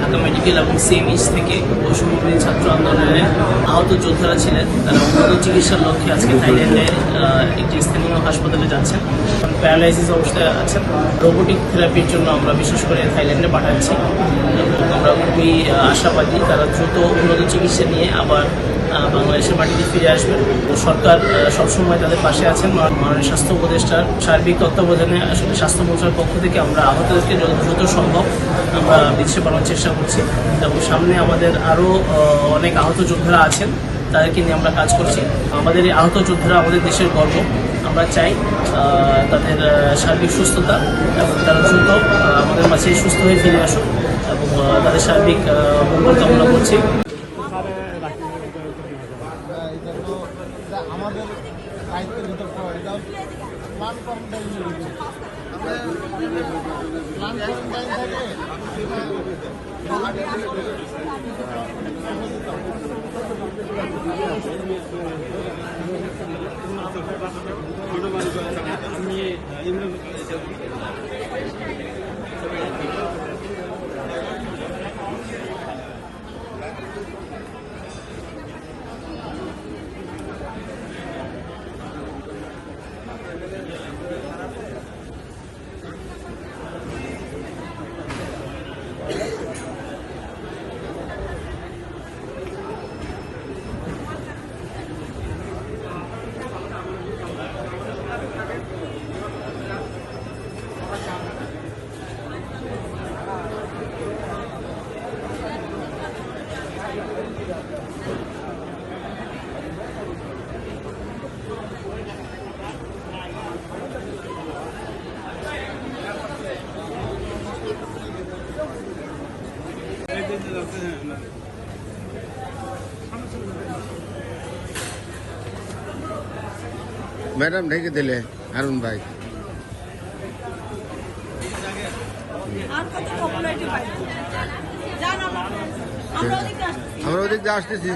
Dhaka medical এবং CMH থেকে বৈষম্যবিরোধী ছাত্র আন্দোলনে আহত যোদ্ধারা ছিলেন। তারা উন্নত চিকিৎসার লক্ষ্যে আজকে থাইল্যান্ডে একটি স্থানীয় হাসপাতালে যাচ্ছেন। প্যারালাইসিস অবস্থায় আছেন। রোবোটিক থেরাপির জন্য আমরা বিশেষ করে থাইল্যান্ডে পাঠাচ্ছি। আমরা খুবই আশাবাদী তারা দ্রুত উন্নত চিকিৎসা নিয়ে আবার বাংলাদেশের মাটিতে ফিরে আসবেন। সরকার সবসময় তাদের পাশে আছেন। মাননীয় স্বাস্থ্য উপদেষ্টার সার্বিক তত্ত্বাবধানে আসলে স্বাস্থ্য মন্ত্রণালয়ের পক্ষ থেকে আমরা আহতদেরকে যত দ্রুত সম্ভব আমরা চিকিৎসা পাওয়ার চেষ্টা করছি এবং সামনে আমাদের আরও অনেক আহত যোদ্ধারা আছেন, তাদেরকে নিয়ে আমরা কাজ করছি। আমাদের এই আহত যোদ্ধারা আমাদের দেশের গর্ব। আমরা চাই তাদের সার্বিক সুস্থতা এবং তারা দ্রুত আমাদের মাঝে সুস্থ হয়ে ফিরে আসুক এবং তাদের সার্বিক মঙ্গল কামনা করছি। আমাদের দায়িত্বের ভিতর পড়ে এটা প্ল্যান কোয়ারেন্টাইন ম্যাডাম ঢেকে দিলে হারুন ভাই আমরা ওদিক দিয়ে আসতেছি।